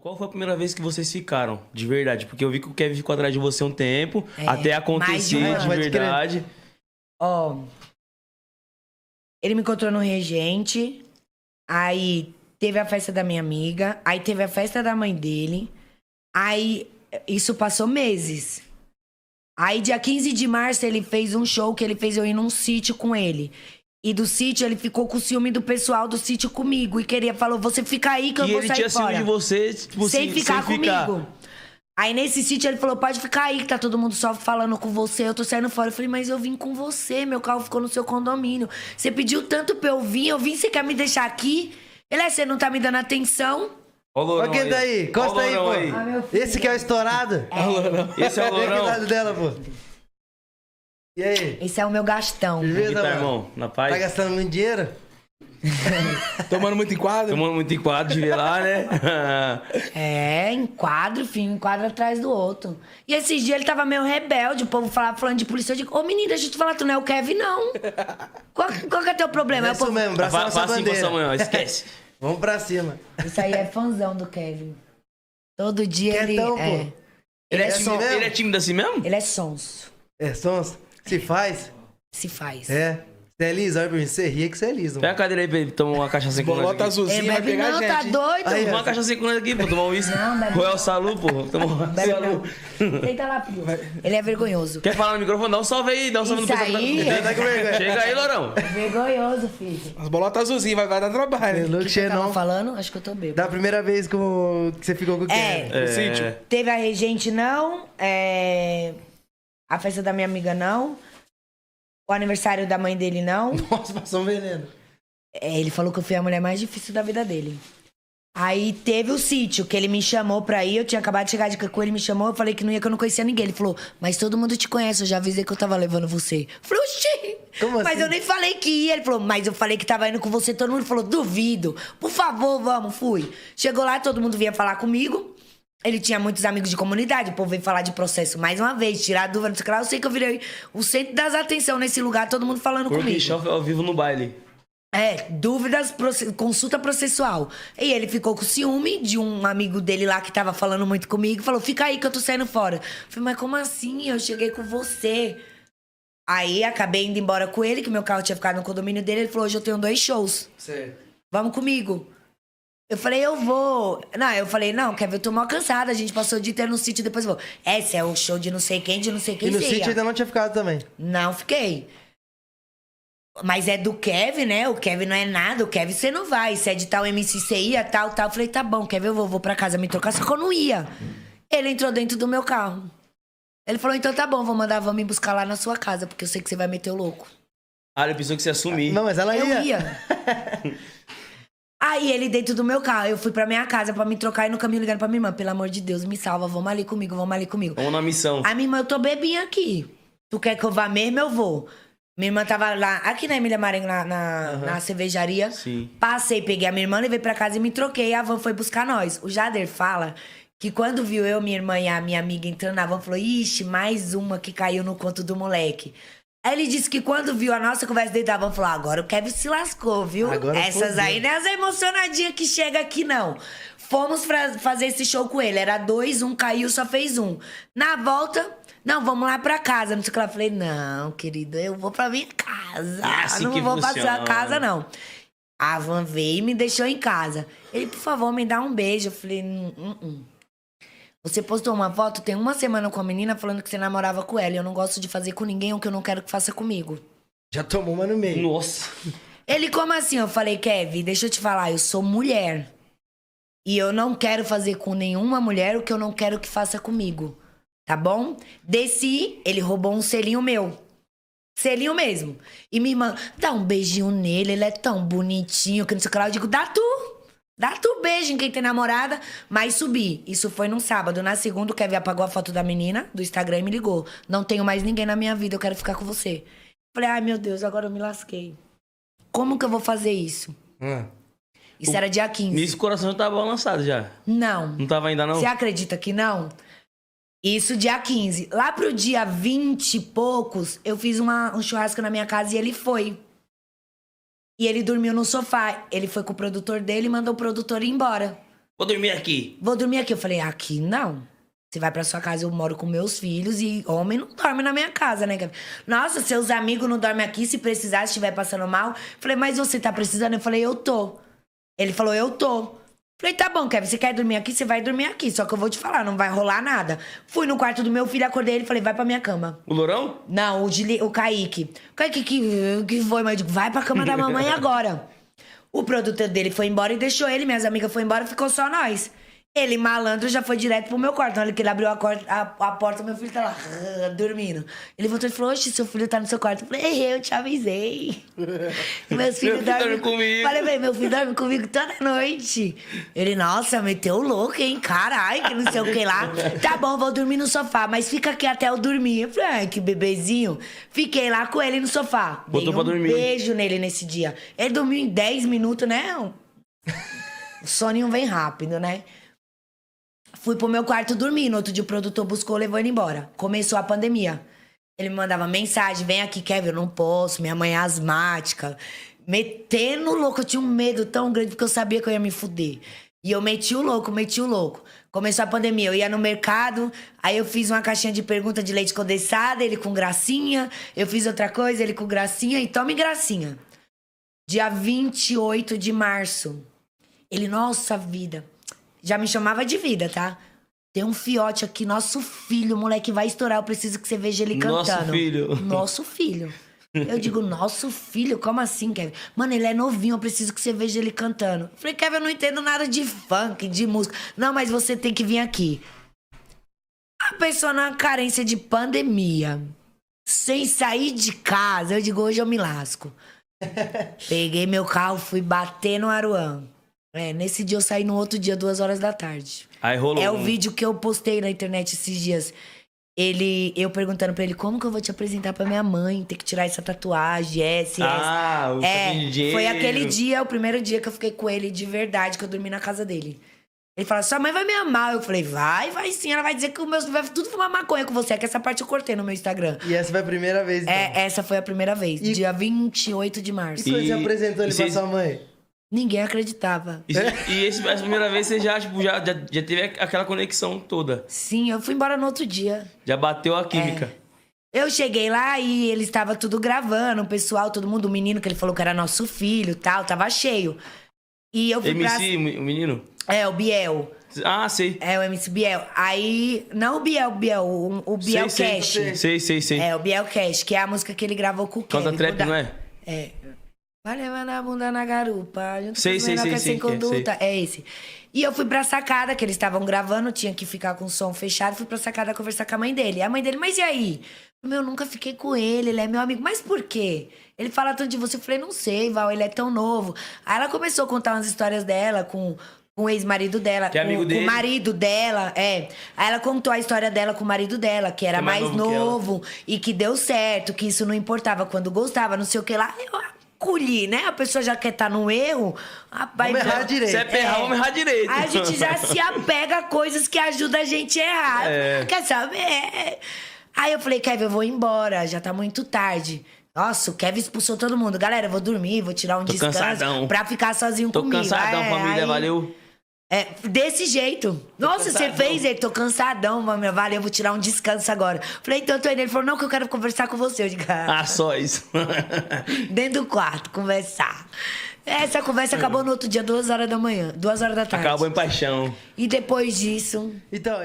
Qual foi a primeira vez que vocês ficaram, de verdade? Porque eu vi que o Kevin ficou atrás de você um tempo, até acontecer mais de um ano. de verdade. Ó, ele me encontrou no Regente, aí teve a festa da minha amiga, aí teve a festa da mãe dele, aí isso passou meses. Aí dia 15 de março ele fez um show que ele fez eu ir num sítio com ele. E do sítio ele ficou com ciúme do pessoal do sítio comigo e falou, você fica aí que eu vou sair fora. E ele tinha ciúme de você, tipo, sem ficar comigo. Aí nesse sítio ele falou, pode ficar aí que tá todo mundo só falando com você, eu tô saindo fora. Eu falei, mas eu vim com você, meu carro ficou no seu condomínio. Você pediu tanto pra eu vim, você quer me deixar aqui? Ele você não tá me dando atenção? Olha quem tá aí, encosta aí, pô. Ah, Esse que é o estourado? Esse é o Vem aqui do Lourão. lado dela, pô. E aí? Esse é o meu Gastão. Beleza, Tá, mano? irmão? Na Tá paz? gastando muito dinheiro? Tomando muito enquadro? Tomando muito enquadro de ver lá, né? Enquadro, filho, um enquadro atrás do outro. E esses dias ele tava meio rebelde, o povo falando de polícia. Eu digo, ô menino, deixa eu te falar, tu não é o Kevin, não. Qual que é teu problema? É Aí o isso povo, mesmo, braçar nossa Fala assim pra bandeira. sua mãe, ó, esquece. Vamos pra cima. Isso aí é fãzão do Kevin. Todo dia Quietão, ele... pô. Ele é, assim tímido, mesmo? ele é tímido assim mesmo? Ele é sonso. É, sons? Se faz? Se faz. É. Você é liso, olha pra mim. Você ria que você é liso. Pega Mano. a cadeira aí pra ele tomar uma cachaça com nós Bolota aqui. azulzinha Ele vai bebe pegar não, a gente. tá doido? Aí, Tomar uma cachaça com nós aqui, pô. Tomar um uísque. Não, bebe Royal não. Salu, pô. Tomar uma Bebe Salu. não. Deita lá, Pio. Ele é vergonhoso. Quer falar no microfone? Dá um salve aí. Dá um salve no Isso pessoal. aí. Tá com vergonha. Chega aí, Lourão. Vergonhoso, filho. As bolotas azulzinhas vai dar trabalho. É né? louco, O que eu tava Xenon. falando? Acho que eu tô bêbado. Da primeira vez que você ficou com o Kevin. No sítio. Teve a Regente, não. A festa da minha amiga, não. O aniversário da mãe dele, não. Nossa, passou um veneno. Ele falou que eu fui a mulher mais difícil da vida dele. Aí teve o sítio, que ele me chamou pra ir. Eu tinha acabado de chegar de Cancún, ele me chamou. Eu falei que não ia, que eu não conhecia ninguém. Ele falou, mas todo mundo te conhece, eu já avisei que eu tava levando você. Eu falei, oxi, Como mas assim? eu nem falei que ia. Ele falou, mas eu falei que tava indo com você. Todo mundo falou, duvido. Por favor, vamos, fui. Chegou lá, todo mundo vinha falar comigo. Ele tinha muitos amigos de comunidade, o povo veio falar de processo mais uma vez, tirar dúvida, não sei o que lá. Eu sei que eu virei o centro das atenções nesse lugar, todo mundo falando comigo. Workshop ao vivo no baile. Dúvidas, consulta processual. E ele ficou com ciúme de um amigo dele lá que tava falando muito comigo. Falou, fica aí que eu tô saindo fora. Eu falei, mas como assim? Eu cheguei com você. Aí acabei indo embora com ele, que meu carro tinha ficado no condomínio dele. Ele falou, hoje eu tenho 2 shows. Certo. Vamos comigo. Eu falei, eu vou. Não, eu falei, não, Kevin, eu tô mal cansada. A gente passou o dia inteiro no sítio, depois eu vou. Esse é o show de não sei quem, de não sei quem. E no você sítio ia. ainda não tinha ficado também. Não fiquei. Mas é do Kevin, né? O Kevin não é nada. O Kevin você não vai. Se é de tal MC, você ia, tal. Eu falei, tá bom, Kevin, eu vou pra casa me trocar. Só que eu não ia. Ele entrou dentro do meu carro. Ele falou, então tá bom, vamos me buscar lá na sua casa, porque eu sei que você vai meter o louco. Ah, ele pensou que você ia sumir. Não, mas ela Eu ia. ia. Aí ele dentro do meu carro, eu fui pra minha casa pra me trocar e no caminho ligando pra minha irmã. Pelo amor de Deus, me salva, vamos ali comigo, vamos ali comigo. Vamos na missão. A minha irmã, eu tô bebinha aqui. Tu quer que eu vá mesmo? Eu vou. Minha irmã tava lá, aqui na Emília Marengo, na cervejaria. Sim. Passei, peguei a minha irmã, levei pra casa e me troquei. A van foi buscar nós. O Jader fala que quando viu eu, minha irmã e a minha amiga entrando na van, falou, ixi, mais uma que caiu no conto do moleque. Aí ele disse que quando viu a nossa conversa dentro da van, falou, agora o Kevin se lascou, viu? Agora Essas fodeu. aí não é as emocionadinhas que chega aqui, não. Fomos fazer esse show com ele. Era 2, um caiu, só fez um. Na volta, não, vamos lá pra casa. Não sei o que lá. Eu falei, não, querido, eu vou pra minha casa. É assim que não vou funciona. passar a casa, não. A van veio e me deixou em casa. Ele, por favor, me dá um beijo. Eu falei, Você postou uma foto, tem uma semana com a menina falando que você namorava com ela. E eu não gosto de fazer com ninguém o que eu não quero que faça comigo. Já tomou uma no meio. Nossa. Ele, como assim? Eu falei, Kevin, deixa eu te falar, eu sou mulher. E eu não quero fazer com nenhuma mulher o que eu não quero que faça comigo. Tá bom? Desci, ele roubou um selinho meu. Selinho mesmo. E minha irmã, dá um beijinho nele, ele é tão bonitinho, que não sei o que lá. Eu digo, dá tu. Dá tu beijo em quem tem namorada. Mas subi. Isso foi num sábado. Na segunda, o Kevin apagou a foto da menina do Instagram e me ligou. Não tenho mais ninguém na minha vida, eu quero ficar com você. Falei, ai meu Deus, agora eu me lasquei. Como que eu vou fazer isso? Isso era dia 15. Nisso o coração já tava balançado já. Não. Não tava ainda, não? Você acredita que não? Isso dia 15. Lá pro dia 20 e poucos, eu fiz um churrasco na minha casa e ele foi. E ele dormiu no sofá. Ele foi com o produtor dele e mandou o produtor ir embora. Vou dormir aqui. Vou dormir aqui. Eu falei, aqui não. Você vai pra sua casa, eu moro com meus filhos e homem não dorme na minha casa, né, Kevin? Nossa, seus amigos não dormem aqui, se precisar, se estiver passando mal. Eu falei, mas você tá precisando? Eu falei, eu tô. Ele falou, eu tô. Falei, tá bom, Kevin, você quer dormir aqui? Você vai dormir aqui. Só que eu vou te falar, não vai rolar nada. Fui no quarto do meu filho, acordei ele e falei, vai pra minha cama. O Lourão? Não, o Kaique. O Kaique que foi, mas eu digo, vai pra cama da mamãe agora. O produtor dele foi embora e deixou ele, minhas amigas foram embora, ficou só nós. Ele, malandro, já foi direto pro meu quarto. Na hora que ele abriu a porta, meu filho tá lá, dormindo. Ele voltou e falou, oxe, seu filho tá no seu quarto. Eu falei, eu te avisei. Meus filhos dormem comigo. Falei, meu filho dorme comigo toda noite. Ele, nossa, meteu o louco, hein? Caralho, que não sei o que lá. Tá bom, vou dormir no sofá, mas fica aqui até eu dormir. Eu falei, ai, que bebezinho. Fiquei lá com ele no sofá. Botou pra dormir. Dei um beijo nele nesse dia. Ele dormiu em 10 minutos, né? O soninho vem rápido, né? Fui pro meu quarto dormir. No outro dia o produtor buscou, levou ele embora. Começou a pandemia. Ele me mandava mensagem, vem aqui, Kevin, eu não posso, minha mãe é asmática. Metendo o louco, eu tinha um medo tão grande porque eu sabia que eu ia me fuder. E eu meti o louco. Começou a pandemia, eu ia no mercado, aí eu fiz uma caixinha de pergunta de leite condensado, ele com gracinha. Eu fiz outra coisa, ele com gracinha, e tome gracinha. Dia 28 de março. Ele, nossa vida... Já me chamava de vida, tá? Tem um fiote aqui, nosso filho, moleque, vai estourar. Eu preciso que você veja ele cantando. Nosso filho. Nosso filho. Eu digo, nosso filho? Como assim, Kevin? Mano, ele é novinho, eu preciso que você veja ele cantando. Eu falei, Kevin, eu não entendo nada de funk, de música. Não, mas você tem que vir aqui. A pessoa numa carência de pandemia, sem sair de casa, eu digo, hoje eu me lasco. Peguei meu carro, fui bater no Aruan. Nesse dia eu saí no outro dia, 2 horas da tarde. Aí rolou. É o vídeo que eu postei na internet esses dias. Eu perguntando pra ele, como que eu vou te apresentar pra minha mãe? Ter que tirar essa tatuagem, SS. Ah, o dinheiro. Foi aquele dia, o primeiro dia que eu fiquei com ele de verdade, que eu dormi na casa dele. Ele fala, sua mãe vai me amar. Eu falei, vai sim. Ela vai dizer que o meu vai tudo fumar maconha com você. Que essa parte eu cortei no meu Instagram. E essa foi a primeira vez, então? Essa foi a primeira vez. Dia 28 de março. E quando você apresentou ele pra sua mãe? Ninguém acreditava. E essa primeira vez você já teve aquela conexão toda. Sim, eu fui embora no outro dia. Já bateu a química. Eu cheguei lá e ele estava tudo gravando, o pessoal, todo mundo, o menino que ele falou que era nosso filho e tal, tava cheio. E eu fui MC, o menino? o Biel. Ah, sei. É, o MC Biel. Aí, não o Biel, o Biel Cash. Sei. É, o Biel Cash, que é a música que ele gravou com o Kevin. Canta trap, não é? É. Vai levando a bunda na garupa. Junto Sei, com os menor que é sem conduta. sei. É esse. E eu fui pra sacada, que eles estavam gravando, tinha que ficar com o som fechado. Fui pra sacada conversar com a mãe dele. A mãe dele, mas e aí? Eu nunca fiquei com ele é meu amigo. Mas por quê? Ele fala tanto de você. Eu falei, não sei, Val, ele é tão novo. Aí ela começou a contar umas histórias dela com o ex-marido dela. Que é amigo dele. Com o marido dela, Aí ela contou a história dela com o marido dela, que era mais novo e que deu certo, que isso não importava quando gostava, não sei o que lá. Eu acolhi, né? A pessoa já quer estar no erro. Vamos errar direito. Se é errar, vamos errar direito. Aí a gente já se apega a coisas que ajudam a gente a errar. Quer saber? Aí eu falei, Kevin, eu vou embora, já tá muito tarde. Nossa, o Kevin expulsou todo mundo. Galera, eu vou dormir, vou tirar um descanso cansadão. pra ficar sozinho comigo. Tô cansadão, família, valeu. Desse jeito. Nossa, você fez ele, tô cansadão, valeu, vou tirar um descanso agora. Falei, então tô indo. Ele falou, não, que eu quero conversar com você. Eu digo, só isso. Dentro do quarto, conversar. Essa conversa acabou no outro dia, 2 horas da manhã, 2 horas da tarde. Acabou em paixão. E depois disso... Então,